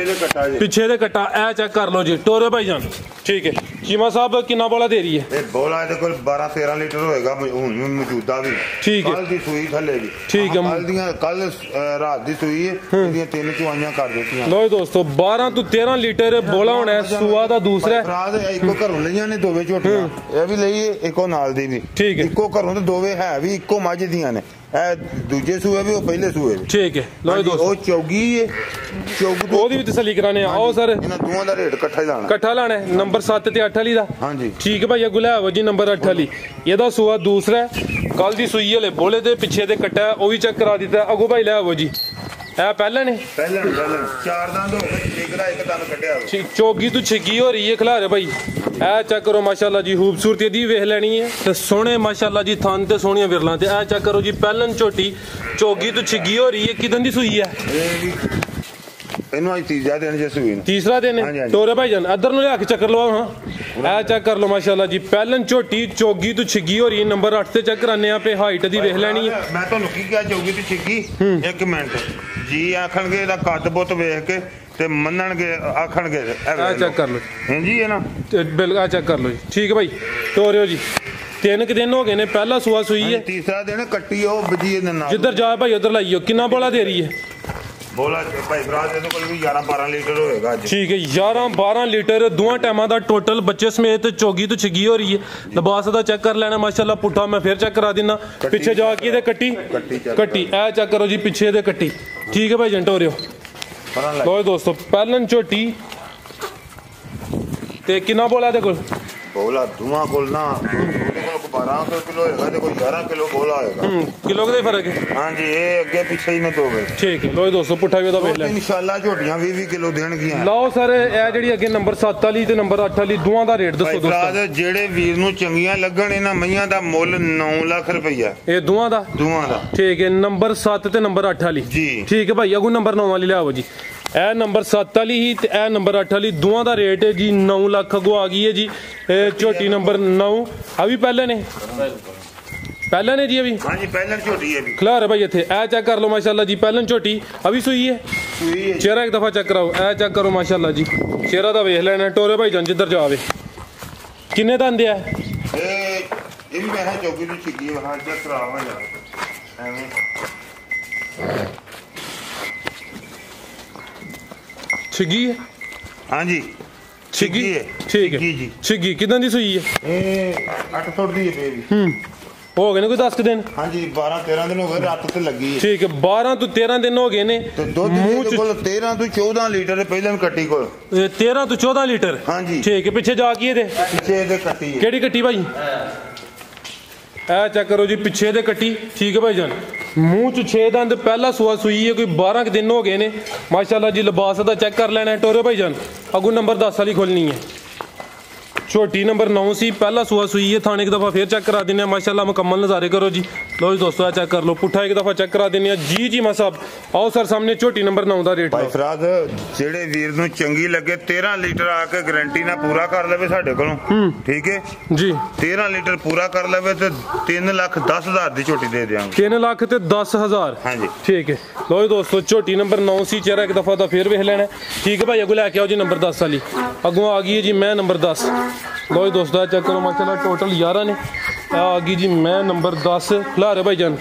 ਪਿੱਛੇ ਦੇ ਕੱਟਾ ਇਹ ਚੈੱਕ ਕਰ ਲਓ ਜੀ ਟੋਰੇ ਭਾਈ ਜਾਨ ਠੀਕ ਹੈ ਚੀਮਾ ਸਾਹਿਬ ਕਿੰਨਾ ਬੋਲਾ ਦੇ ਰਹੀ ਹੈ ਇਹ ਬੋਲਾ ਇਹਦੇ ਕੋਲ 12-13 ਲੀਟਰ ਹੋਏਗਾ ਹੁਣ ਮੌਜੂਦਾ ਵੀ ਠੀਕ ਹੈ ਕੱਲ ਦੀ ਸੂਈ ਥੱਲੇ ਵੀ ਠੀਕ ਹੈ ਕੱਲ ਰਾਤ ਦੀ ਸੂਈ ਹੈ ਇਹਦੀਆਂ 3 ਚੁਆਈਆਂ ਕਰ ਦਿੱਤੀਆਂ ਲੋ ਦੋਸਤੋ 12 ਤੋਂ 13 ਲੀਟਰ ਬੋਲਾ ਹੋਣਾ ਸੂਆ ਦਾ ਦੂਸਰਾ ਫਰਾਜ਼ ਇੱਕੋ ਘਰੋਂ ਲਈਆਂ ਨੇ ਦੋਵੇਂ ਝੋਟੀਆਂ ਇਹ ਵੀ ਲਈ ਇੱਕੋ ਨਾਲ ਦੀ ਵੀ ਠੀਕ ਹੈ ਇੱਕੋ ਘਰੋਂ ਤੇ ਦੋਵੇਂ ਹੈ ਵੀ ਇੱਕੋ ਮੱਝ ਦੀਆਂ ਨੇ ਇਹ ਦੂਜੇ ਸੂਏ ਵੀ ਉਹ ਪਹਿਲੇ ਸੂਏ ਵੀ ਠੀਕ ਹੈ ਲੋ ਦੋਸਤੋ ਉਹ ਚੌਗੀ ਹੈ ਉਹਦੀ ਵੀ ਤਸੱਲੀ ਕਰਾਣੇ ਆਓ ਸਰ ਇਹਨਾਂ ਦੋਵਾਂ ਦਾ ਰੇਟ ਇਕੱਠਾ ਹੀ ਲਾਣਾ ਇਕੱਠਾ ਲਾਣਾ ਨੰबर 7 ਤੇ 8 ਵਾਲੀ ਦਾ ਹਾਂਜੀ ਠੀਕ ਹੈ ਭਾਈ ਅੱਗੋਂ ਲੈ ਆਵੋ ਜੀ ਨੰबर 8 ਵਾਲੀ ਇਹਦਾ ਸੂਆ ਦੂਸਰਾ ਕੱਲ ਦੀ ਸੂਈ ਵਾਲੇ ਬੋਲੇ ਦੇ ਪਿੱਛੇ ਦੇ ਕੱਟਾ ਉਹ ਵੀ ਚੈੱਕ ਕਰਾ ਦਿੱਤਾ ਅੱਗੋਂ ਭਾਈ ਲੈ ਆਵੋ ਜੀ ਇਹ ਪਹਿਲਾਂ ਨੇ ਪਹਿਲਾਂ ਚਾਰ ਦੰਦ ਹੋ ਗਏ ਇੱਕ ਦੰਦ ਕੱਢਿਆ ਚੋਗੀ ਤੋਂ ਛਿੱਗੀ ਹੋ ਰਹੀ ਹੈ ਖਿਲਾਰੇ ਭਾਈ ਇਹ ਚੈੱਕ ਕਰੋ ਮਾਸ਼ਾਅੱਲਾ ਜੀ ਖੂਬਸੂਰਤੀ ਦੀ ਵੇਖ ਲੈਣੀ ਹੈ ਤੇ ਸੋਹਣੇ ਮਾਸ਼ਾਅੱਲਾ ਜੀ ਥਣ ਤੇ ਸੋਹਣੀਆਂ ਵਿਰਲਾਂ ਤੇ ਇਹ ਚੈੱਕ ਕਰੋ ਜੀ ਪਹਿਲਨ ਝੋਟੀ ਚੋਗੀ ਤੋਂ ਛਿੱਗੀ ਹੋ ਰਹੀ ਹੈ ਕਿਦਾਂ ਦੀ ਸੂਈ ਹੈ ਇਹਨੂੰ ਅੱਜ ਤੀਜਾ ਦਿਨ ਜੇ ਸੂਈ ਤੀਸਰਾ ਦਿਨ ਟੋਰੇ ਭਾਈ ਜਾਨ ਇੱਧਰ ਨੂੰ ਲਿਆ ਕੇ ਚੱਕਰ ਲਵਾਓ ਹਾਂ ਇਹ ਚੈੱਕ ਕਰ ਲਓ ਮਾਸ਼ਾਅੱਲਾ ਜੀ ਪਹਿਲਨ ਝੋਟੀ ਚੋਗੀ ਤੋਂ ਛਿੱਗੀ ਹੋ ਰਹੀ ਹੈ ਨੰबर 8 ਤੇ ਚੈੱਕ ਕਰਾਨੇ ਆ ਪੇ ਹਾਈਟ ਦੀ ਵੇਖ ਲੈਣੀ ਹੈ ਮੈਂ ਤੁਹਾਨੂੰ ਕੀ ਕਿਹਾ ਚੋਗੀ ਤੇ ਛਿੱਗੀ 1 ਮਿੰਟ ਜੀ ਆਖਣਗੇ ਇਹਦਾ ਕੱਦ ਬੁੱਤ ਵੇਖ ਕੇ ਤੇ ਮੰਨਣਗੇ ਆਖਣਗੇ ਇਹ ਚੈੱਕ ਕਰ ਲਓ ਹਾਂਜੀ ਹੈ ਨਾ ਬਿਲਕੁਲ ਆ ਚੈੱਕ ਕਰ ਲਓ ਜੀ ਠੀਕ ਹੈ ਭਾਈ ਤੋਰਿਓ ਜੀ 3 ਦਿਨ ਹੋ ਗਏ ਨੇ ਪਹਿਲਾ ਸੂਆ ਸੂਈ ਹੈ ਤੀਸਰਾ ਦਿਨ ਕੱਟੀ ਉਹ ਬਜੀ ਇਹਦੇ ਨਾਲ ਜਿੱਧਰ ਜਾ ਭਾਈ ਉਧਰ ਲਾਈਓ ਕਿੰਨਾ ਬੋਲਾ ਦੇ ਰਹੀ ਹੈ ਬੋਲਾ ਭਾਈ ਫਰਾਜ਼ ਇਹਦੇ ਕੋਲ ਵੀ 11-12 ਲੀਟਰ ਹੋਏਗਾ ਅੱਜ ਠੀਕ ਹੈ 11-12 ਲੀਟਰ ਦੋਵਾਂ ਟਾਈਮਾਂ ਦਾ ਟੋਟਲ ਬੱਚੇ ਸਮੇਤ ਚੋਗੀ ਤੋਂ ਛਿੱਗੀ ਹੋ ਰਹੀ ਹੈ ਲਿਬਾਸ ਦਾ ਚੈੱਕ ਕਰ ਲੈਣਾ ਮਾਸ਼ਾਅੱਲਾ ਪੁੱਠਾ ਮੈਂ ਫਿਰ ਚੈੱਕ ਕਰਾ ਦਿੰਨਾ ਪਿੱਛੇ ਜਾ ਕੇ ਇਹਦੇ ਕੱਟੀ ਇਹ ਚੈੱਕ ਕਰੋ ਜੀ ਪਿੱਛੇ ਦੇ ਕੱਟੀ ਠੀਕ ਹੈ ਭਾਈ ਜੰਟ ਹੋ ਰਿਓ ਲੋ ਦੋਸਤੋ ਪਹਿਲਨ ਝੋਟੀ ਤੇ ਕਿੰਨਾ ਬੋਲਾ ਇਹਦੇ ਕੋਲ ਬੋਲਾ ਦੋਵਾਂ ਕੋਲ ਨਾ ਉਹਦੇ ਕੋਲ 12 ਕਿਲੋ ਹੋਏਗਾ ਤੇ ਕੋਈ 11 ਕਿਲੋ ਬੋਲਾ ਹੋਏਗਾ ਕਿਲੋ ਦਾ ਫਰਕ ਹੈ ਹਾਂਜੀ ਇਹ ਅੱਗੇ ਪਿੱਛੇ ਹੀ ਨੇ ਦੋ ਵੇ ਠੀਕ ਹੈ ਲੋ ਦੋਸਤੋ ਪੁੱਠਾ ਵੀ ਉਹਦਾ ਵੇਖ ਲੈ ਇਨਸ਼ਾਅੱਲਾ ਝੋਟੀਆਂ 20 ਕਿਲੋ ਦੇਣਗੀਆਂ ਲਓ ਸਰ ਇਹ ਜਿਹੜੀ ਅੱਗੇ ਨੰਬਰ 7 ਵਾਲੀ ਤੇ ਨੰਬਰ 8 ਵਾਲੀ ਦੋਵਾਂ ਦਾ ਰੇਟ ਦੱਸੋ ਦੋਸਤੋ ਜਿਹੜੇ ਵੀਰ ਨੂੰ ਚੰਗੀਆਂ ਲੱਗਣ ਇਹਨਾਂ ਮਈਆਂ ਦਾ ਮੁੱਲ 9 ਲੱਖ ਰੁਪਈਆ ਇਹ ਦੋਵਾਂ ਦਾ ਠੀਕ ਹੈ ਨੰਬਰ 7 ਤੇ ਨੰਬਰ 8 ਵਾਲੀ ਜੀ ਠੀਕ ਹੈ ਭਾਈ ਅਗੂ ਨੰਬਰ 9 ਵਾਲੀ ਲਿਆਓ ਜੀ ਇਹ ਨੰਬਰ 7 ਵਾਲੀ ਹੀ ਤੇ ਇਹ ਨੰਬਰ 8 ਵਾਲੀ ਦੋਵਾਂ ਦਾ ਰੇਟ ਹੈ ਜੀ 9 ਲੱਖ ਅਗੋ ਆ ਗਈ ਹੈ ਜੀ ਇਹ ਝੋਟੀ ਨੰਬਰ 9 ਆ ਵੀ ਪਹਿਲੇ ਨੇ ਜੀ ਅभी ਹਾਂਜੀ ਪਹਿਲਾਂ ਝੋਟੀ ਹੈ ਵੀ ਖਲਾਰ ਹੈ ਭਾਈ ਇੱਥੇ ਇਹ ਚੈੱਕ ਕਰ ਲਓ ਮਾਸ਼ਾਅੱਲਾ ਜੀ ਪਹਿਲਾਂ ਝੋਟੀ ਅभी ਸੂਈ ਹੈ ਚਿਹਰਾ ਇੱਕ ਦਫਾ ਚੈੱਕ ਕਰਾਓ ਇਹ ਚੈੱਕ ਕਰੋ ਮਾਸ਼ਾਅੱਲਾ ਜੀ ਚਿਹਰਾ ਦਾ ਵੇਖ ਲੈਣਾ ਟੋਰੇ ਭਾਈ ਜਾਨ ਜਿੱਧਰ ਜਾਵੇ ਕਿੰਨੇ ਦਾ ਆਂਦੇ ਆ ਇਹ ਵੀ ਮੈਂ ਚੌਕੀ ਨੂੰ ਛਿੱਗੀ ਹਾਂ ਜੇ ਖਰਾਬ ਹੋ ਜਾ ਐਵੇਂ ਛਿੱਗੀ ਹੈ ਹਾਂਜੀ ਛਿੱਗੀ ਹੈ ਠੀਕ ਹੈ ਜੀ ਛਿੱਗੀ ਕਿਦਾਂ ਦੀ ਸੂਈ ਹੈ ਇਹ 8 ਫੁੱਟ ਦੀ ਹੈ ਬੇਬੀ ਹੋ ਗਏ ਨੇ ਕੋਈ 10 ਦਿਨ ਹਾਂਜੀ 12 13 ਦਿਨ ਹੋ ਗਏ ਰਾਤ ਤੇ ਲੱਗੀ ਹੈ ਠੀਕ ਹੈ 12 ਤੋਂ 13 ਦਿਨ ਹੋ ਗਏ ਨੇ ਤੇ ਦੁੱਧ ਦੇ ਕੋਲ 13 ਤੋਂ 14 ਲੀਟਰ ਪਹਿਲਾਂ ਕੱਟੀ ਕੋਲ 13 ਤੋਂ 14 ਲੀਟਰ ਹਾਂਜੀ ਠੀਕ ਹੈ ਪਿੱਛੇ ਜਾ ਕੀ ਇਹਦੇ ਪਿੱਛੇ ਇਹਦੇ ਕੱਟੀ ਹੈ ਕਿਹੜੀ ਕੱਟੀ ਭਾਈ ਇਹ ਚੈੱਕ ਕਰੋ ਜੀ ਪਿੱਛੇ ਦੇ ਕੱਟੀ ਠੀਕ ਹੈ ਭਾਈ ਜਾਨ ਮੂੰਹ ਚ 6 ਦੰਦ ਪਹਿਲਾ ਸੂਆ ਸੂਈ ਹੈ ਕੋਈ 12 ਦਿਨ ਹੋ ਗਏ ਨੇ ਮਾਸ਼ਾਅੱਲਾ ਜੀ ਲਿਬਾਸ ਦਾ ਚੈੱਕ ਕਰ ਲੈਣਾ ਟੋਰੇ ਭਾਈ ਜਾਨ ਅਗੂ ਨੰਬਰ 10 ਵਾਲੀ ਖੋਲਣੀ ਹੈ ਛੋਟੀ ਨੰਬਰ 9 ਸੀ ਪਹਿਲਾ ਸੂਆ ਸੂਈ ਹੈ ਥਾਣੇ ਇੱਕ ਦਫਾ ਫੇਰ ਚੈੱਕ ਕਰਾ ਦਿੰਨੇ ਆ ਮਾਸ਼ਾਅੱਲਾ ਮੁਕੰਮਲ ਨਜ਼ਾਰੇ ਕਰੋ ਜੀ ਲੋ ਜੀ ਦੋਸਤੋ ਚੈੱਕ ਕਰ ਲਓ ਪੁੱਠਾ ਇੱਕ ਦਫਾ ਚੈੱਕ ਕਰਾ ਦਿੰਨੇ ਆ ਜੀ ਮਾ ਸਾਹਿਬ ਆਓ ਸਰ ਸਾਹਮਣੇ ਛੋਟੀ ਨੰਬਰ 9 ਦਾ ਰੇਟ ਭਾਈ ਫਰਾਦ ਜਿਹੜੇ ਵੀਰ ਨੂੰ ਚੰਗੀ ਲੱਗੇ 13 ਲੀਟਰ ਆ ਕੇ ਗਾਰੰਟੀ ਨਾਲ ਪੂਰਾ ਕਰ ਲਵੇ ਸਾਡੇ ਕੋਲੋਂ ਠੀਕ ਹੈ ਜੀ 13 ਲੀਟਰ ਪੂਰਾ ਕਰ ਲਵੇ ਤੇ 3,10,000 ਦੀ ਝੋਟੀ ਦੇ ਦਿਆਂਗੇ 3 ਲੱਖ ਤੇ 10,000 ਹਾਂਜੀ ਠੀਕ ਹੈ ਲੋ ਜੀ ਦੋਸਤੋ ਛੋਟੀ ਨੰਬਰ 9 ਸੀ ਚਿਹਰਾ ਇੱਕ ਦਫਾ ਦਾ ਫੇਰ ਵੇਖ ਲੈਣਾ ਠੀਕ ਹੈ ਭਾਈ ਅੱਗੋਂ ਲੈ ਕੇ ਆਓ ਜੀ ਨੰਬਰ 10 ਵਾਲੀ ਅੱਗੋਂ ਆ ਗਈ ਹੈ ਜੀ ਮੈਂ ਨੰਬਰ 10 ਲੋ ਜੀ ਦੋਸਤੋ ਚੈੱਕ ਕਰੋ ਮਾਸ਼ਾਅੱਲਾ ਟੋਟਲ 11 ਨੇ ਆ ਗਈ ਜੀ ਮੈਂ ਨੰਬਰ 10 ਖਲਾਰੇ ਭਾਈ ਜਾਨ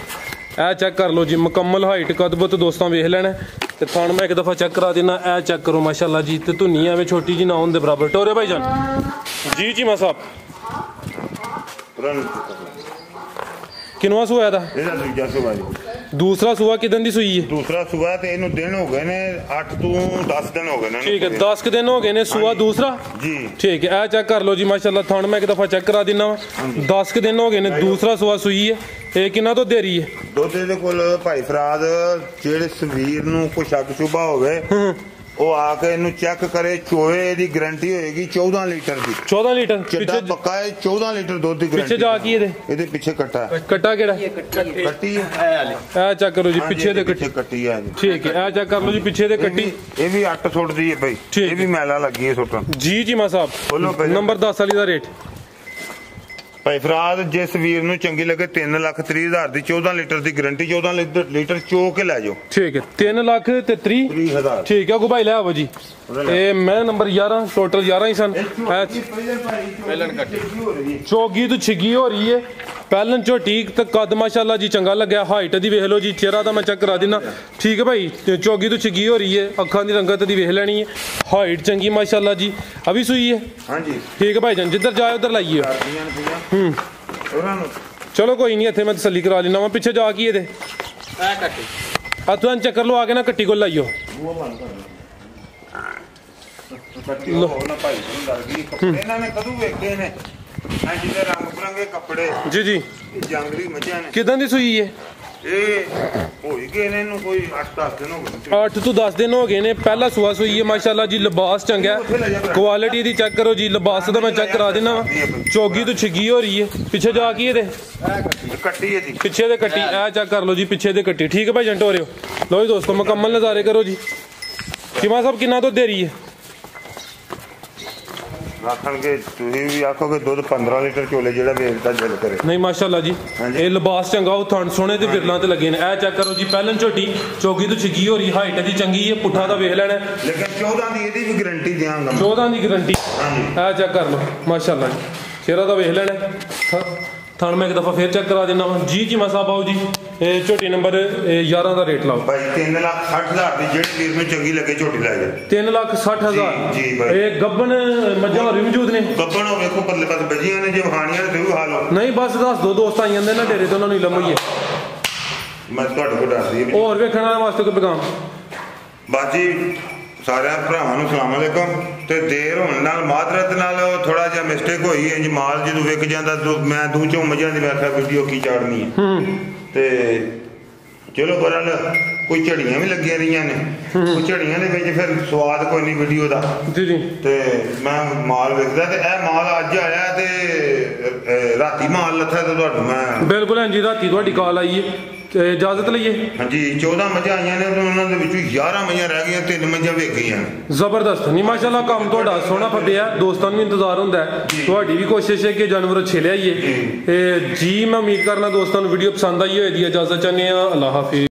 ਇਹ ਚੈੱਕ ਕਰ ਲਓ ਜੀ ਮੁਕੰਮਲ ਹਾਈਟ ਕਦਬਤ ਦੋਸਤਾਂ ਵੇਖ ਲੈਣਾ ਤੇ ਥਾਣ ਮੈਂ ਇੱਕ ਦਫਾ ਚੈੱਕ ਕਰਾ ਦੇਣਾ ਇਹ ਚੈੱਕ ਕਰੋ ਮਾਸ਼ਾਅੱਲਾ ਜੀ ਤੇ ਧੁੰਨੀ ਐਵੇਂ ਛੋਟੀ ਜੀ ਨਾ ਹੋਣ ਦੇ ਬਰਾਬਰ ਟੋਰੇ ਭਾਈ ਜਾਨ ਜੀ ਮਾ ਸਾਹਿਬ ਕਿੰਨਵਾਂ ਸੂਆ ਦਾ ਇਹਦਾ ਦੂਜਾ ਸੂਆ ਜੀ ਦੂਸਰਾ ਸੂਆ ਕਿਦਨ ਦੀ ਸੂਈ ਹੈ ਦੂਸਰਾ ਸੂਆ ਤੇ ਇਹਨੂੰ ਦਿਨ ਹੋ ਗਏ ਨੇ 8 ਤੋਂ 10 ਦਿਨ ਹੋ ਗਏ ਨੇ ਠੀਕ ਹੈ 10 ਦਿਨ ਹੋ ਗਏ ਨੇ ਸੂਆ ਦੂਸਰਾ ਜੀ ਠੀਕ ਹੈ ਇਹ ਚੈੱਕ ਕਰ ਲਓ ਜੀ ਮਾਸ਼ਾਅੱਲਾ ਥਾਣ ਮੈਂ ਇੱਕ ਦਫਾ ਚੈੱਕ ਕਰਾ ਦਿੰਨਾ ਵਾ 10 ਦਿਨ ਹੋ ਗਏ ਨੇ ਦੂਸਰਾ ਸੂਆ ਸੂਈ ਹੈ ਇਹ ਕਿੰਨਾ ਦੁੱਧ ਦੇ ਰਹੀ ਹੈ ਦੁੱਧ ਦੇ ਕੋਲ ਭਾਈ ਫਰਾਦ ਜਿਹੜੇ ਸਰੀਰ ਨੂੰ ਕੋਈ ਸ਼ੱਕ ਸ਼ੁਬਾ ਹੋਵੇ ਉਹ ਆ ਕੇ ਇਹਨੂੰ ਚੈੱਕ ਕਰੇ ਚੋਏ ਦੀ ਗਾਰੰਟੀ ਹੋਏਗੀ 14 ਲੀਟਰ ਦੀ 14 ਲੀਟਰ ਪਿੱਛੇ ਪੱਕਾ ਹੈ 14 ਲੀਟਰ ਦੁੱਧ ਦੀ ਪਿੱਛੇ ਜਾ ਕੀ ਇਹਦੇ ਪਿੱਛੇ ਕੱਟਾ ਕਿਹੜਾ ਕੱਟੀ ਇਹ ਚੈੱਕ ਕਰੋ ਜੀ ਪਿੱਛੇ ਦੇ ਕੱਟੀ ਹੈ ਠੀਕ ਹੈ ਇਹ ਚੈੱਕ ਕਰ ਲਓ ਜੀ ਪਿੱਛੇ ਦੇ ਕੱਟੀ ਇਹ ਵੀ 8 ਸੁੱਟ ਦੀ ਹੈ ਭਾਈ ਇਹ ਵੀ ਮੈਲਾ ਲੱਗੀ ਹੈ ਸੁੱਟਣ ਜੀ ਮਾ ਸਾਹਿਬ ਨੰਬਰ 10 ਵਾਲੀ ਦਾ ਰੇਟ ਭਾਈ ਫਰਾਦ ਜਿਸ ਵੀਰ ਨੂੰ ਚੰਗੀ ਲੱਗੇ 3,30,000 ਦੀ 14 ਲੀਟਰ ਦੀ ਗਾਰੰਟੀ 14 ਲੀਟਰ ਚੋ ਕੇ ਲੈ ਜਾਓ ਠੀਕ ਹੈ 3 ਲੱਖ ਤੇ 30,000 ਠੀਕ ਹੈ ਭਾਈ ਲੈ ਆਵੋ ਜੀ ਇਹ ਮੈਂ ਨੰਬਰ 11 ਟੋਟਲ 11 ਹੀ ਸਨ ਚੋਗੀ ਤੋਂ ਛਿੱਗੀ ਹੋ ਰਹੀ ਹੈ ਪਹਿਲਨ ਝੋਟੀ ਤੇ ਕੱਦ ਮਾਸ਼ਾਅੱਲਾ ਜੀ ਚੰਗਾ ਲੱਗਿਆ ਹਾਈਟ ਦੀ ਵੇਖ ਲਓ ਜੀ ਚਿਹਰਾ ਦਾ ਮੈਂ ਚੈੱਕ ਕਰਾ ਦਿੰਨਾ ਠੀਕ ਹੈ ਭਾਈ ਚੋਗੀ ਤੋਂ ਛਿੱਗੀ ਹੋ ਰਹੀ ਹੈ ਅੱਖਾਂ ਦੀ ਰੰਗਤ ਦੀ ਵੇਖ ਲੈਣੀ ਹੈ ਹਾਈਟ ਚੰਗੀ ਮਾਸ਼ਾਅੱਲਾ ਜੀ ਅਭੀ ਸੂਈ ਹੈ ਹਾਂਜੀ ਠੀਕ ਹੈ ਭਾਈ ਜਾਨ ਜਿੱਧਰ ਜਾਏ ਉਧਰ ਲਾਈਏ ਚਲੋ ਕੋਈ ਨਹੀਂ ਇੱਥੇ ਮੈਂ ਤਸੱਲੀ ਕਰਾ ਲੈਣਾ ਵਾ ਪਿੱਛੇ ਜਾ ਕੀ ਇਹਦੇ ਆ ਤੁਹਾਨੂੰ ਚੱਕਰ ਲਵਾ ਕੇ ਨਾ ਕੱਟੀ ਕੋਲ ਲਾਈਓ ਇਹਨਾਂ ਨੇ ਕਦੋਂ ਵੇਖੇ ਨੇ ਜਿਹਦੇ ਰੰਗ ਬਰੰਗੇ ਕੱਪੜੇ ਜੀ ਜੰਗਲੀ ਮੱਝਾਂ ਨੇ ਕਿਦਾਂ ਦੀ ਸੂਈ ਹੈ ਇਹ ਹੋਈ ਗਏ ਨੇ ਇਹਨੂੰ ਕੋਈ 8-10 ਦਿਨ ਹੋ ਗਏ 8 ਤੋਂ 10 ਦਿਨ ਹੋ ਗਏ ਨੇ ਪਹਿਲਾ ਸੂਆ ਸੂਈ ਹੈ ਮਾਸ਼ਾਅੱਲਾ ਜੀ ਲਿਬਾਸ ਚੰਗਾ ਕੁਆਲਿਟੀ ਦੀ ਚੈੱਕ ਕਰੋ ਜੀ ਲਿਬਾਸ ਦਾ ਮੈਂ ਚੈੱਕ ਕਰਾ ਦੇਣਾ ਵਾ ਚੋਗੀ ਤੋਂ ਛਿੱਗੀ ਹੋ ਰਹੀ ਹੈ ਪਿੱਛੇ ਜਾ ਕੀ ਇਹਦੇ ਕੱਟੀ ਹੈ ਜੀ ਪਿੱਛੇ ਦੇ ਕੱਟੀ ਇਹ ਚੈੱਕ ਕਰ ਲਓ ਜੀ ਪਿੱਛੇ ਦੇ ਕੱਟੀ ਠੀਕ ਹੈ ਭਾਈ ਜੰਟੋ ਰਿਓ ਲੋ ਜੀ ਦੋਸਤੋ ਮੁਕੰਮਲ ਨਜ਼ਾਰੇ ਕਰੋ ਜੀ ਕਿਮਾ ਸਾਹਿਬ ਕਿੰਨਾ ਦੁੱਧ ਦੇ ਰਹੀ ਹੈ ਆਖਣਗੇ ਤੁਸੀਂ ਵੀ ਆਖੋਗੇ ਦੁੱਧ 15 ਲੀਟਰ ਚੋਲੇ ਜਿਹੜਾ ਵੇਚਦਾ ਦਿਲ ਕਰੇ ਨਹੀਂ ਮਾਸ਼ਾਅੱਲਾ ਜੀ ਇਹ ਲਿਬਾਸ ਚੰਗਾ ਉਹ ਥਣ ਸੋਹਣੇ ਤੇ ਵਿਰਲਾਂ ਤੇ ਲੱਗੇ ਨੇ ਇਹ ਚੈੱਕ ਕਰੋ ਜੀ ਪਹਿਲਨ ਝੋਟੀ ਚੋਗੀ ਤੋਂ ਛਿੱਗੀ ਹੋ ਰਹੀ ਹਾਈਟ ਦੀ ਚੰਗੀ ਹੈ ਪੁੱਠਾ ਦਾ ਵੇਖ ਲੈਣਾ ਲੇਕਿਨ 14 ਦੀ ਇਹਦੀ ਵੀ ਗਾਰੰਟੀ ਦਿਆਂਗਾ 14 ਦੀ ਗਾਰੰਟੀ ਇਹ ਚੈੱਕ ਕਰ ਲਓ ਮਾਸ਼ਾਅੱਲਾ ਜੀ ਚਿਹਰਾ ਦਾ ਵੇਖ ਲੈਣਾ ਥਣ ਮੈਂ ਇੱਕ ਦਫਾ ਫੇਰ ਚੈੱਕ ਕਰਾ ਦਿੰਦਾ ਜੀ ਮਾ ਸਾਹਿਬ ਆਓ ਜੀ ਇਹ ਝੋਟੀ ਨੰਬਰ 11 ਦਾ ਰੇਟ ਲਾਓ ਭਾਈ 3,60,000 ਦੀ ਜਿਹੜੀ ਵੀਰ ਨੂੰ ਚੰਗੀ ਲੱਗੇ ਝੋਟੀ ਲੈ ਜਾ 3,60,000 ਜੀ ਭਾਈ ਇਹ ਗੱਬਨ ਮੱਝਾਂ ਹੋਰ ਵੀ ਮੌਜੂਦ ਨੇ ਗੱਬਨ ਹੋ ਵੇਖੋ ਪਰਲੇ ਪਾਸੇ ਬੱਜੀਆਂ ਨੇ ਜੇ ਵਹਾਣੀਆਂ ਨੇ ਤੇ ਉਹ ਹਾਲ ਨਹੀਂ ਬਸ ਦੱਸ ਦੋ ਦੋਸਤ ਆਈ ਜਾਂਦੇ ਨਾ ਡੇਰੇ ਤੋਂ ਉਹਨਾਂ ਨੂੰ ਲੰਮਈਏ ਮੈਂ ਤੁਹਾਡੇ ਕੋਲ ਦੱਸਦੀ ਹੋਰ ਵੇਖਣ ਵਾਲੇ ਵਾਸਤੇ ਕੋਈ ਪੈਗਾਮ ਬਾਜੀ ਸਾਰਿਆਂ ਭਰਾਵਾਂ ਨੂੰ ਸਲਾਮ ਅਲੈਕੁਮ। ਤੇ ਦੇਰ ਹੋਣ ਨਾਲ ਮਾਦਰਤ ਨਾਲ ਥੋੜਾ ਜਿਹਾ ਮਿਸਟੇਕ ਹੋਈ ਇੰਜ ਮਾਲ ਜਦੋਂ ਵਿਕ ਜਾਂਦਾ ਮੈਂ ਦੂ ਚੋਂ ਮੱਝਾਂ ਦੀ ਮੈਂ ਆਖਿਆ ਵੀਡੀਓ ਕੀ ਚਾੜਨੀ ਹੈ ਤੇ ਚਲੋ ਬਹਰਹਾਲ ਕੋਈ ਝੜੀਆਂ ਵੀ ਲੱਗੀਆਂ ਰਹੀਆਂ ਨੇ ਉਹ ਝੜੀਆਂ ਦੇ ਵਿੱਚ ਫਿਰ ਸਵਾਦ ਕੋਈ ਨਹੀਂ ਵੀਡੀਓ ਦਾ ਜੀ ਜੀ। ਤੇ ਮੈਂ ਮਾਲ ਵਿਕਦਾ ਤੇ ਇਹ ਮਾਲ ਅੱਜ ਆਇਆ ਤੇ ਰਾਤੀ ਮਾਲ ਲੱਥਾ ਤੇ ਤੁਹਾਨੂੰ ਮੈਂ ਬਿਲਕੁਲ ਹਾਂਜੀ ਰਾਤੀ ਤੁਹਾਡੀ ਕਾਲ ਆਈ ਹੈ ਤੇ ਇਜਾਜ਼ਤ ਲਈਏ। ਹਾਂਜੀ 14 ਮੱਝਾਂ ਆਈਆਂ ਨੇ ਉਹਨਾਂ ਦੇ ਵਿੱਚੋਂ 11 ਮੱਝਾਂ ਰਹਿ ਗਈਆਂ 3 ਮੱਝਾਂ ਵਿਕ ਗਈਆਂ। ਜ਼ਬਰਦਸਤ ਨਹੀਂ ਮਾਸ਼ਾਅੱਲਾ ਕੰਮ ਤੁਹਾਡਾ ਸੋਹਣਾ ਫੱਬਿਆ ਦੋਸਤਾਂ ਨੂੰ ਇੰਤਜ਼ਾਰ ਹੁੰਦਾ ਹੈ ਤੁਹਾਡੀ ਵੀ ਕੋਸ਼ਿਸ਼ ਹੈ ਕਿ ਜਾਨਵਰ ਅੱਛੇ ਲਿਆਈਏ ਤੇ ਜੀ ਮੈਂ ਉਮੀਦ ਕਰਨਾ ਦੋਸਤਾਂ ਨੂੰ ਵੀਡੀਓ ਪਸੰਦ ਆਈ ਹੋਏਗੀ। ਇਜਾਜ਼ਤ ਚਾਹੁੰਦੇ ਹਾਂ। ਅੱਲਾਹ ਹਾਫਿਜ਼।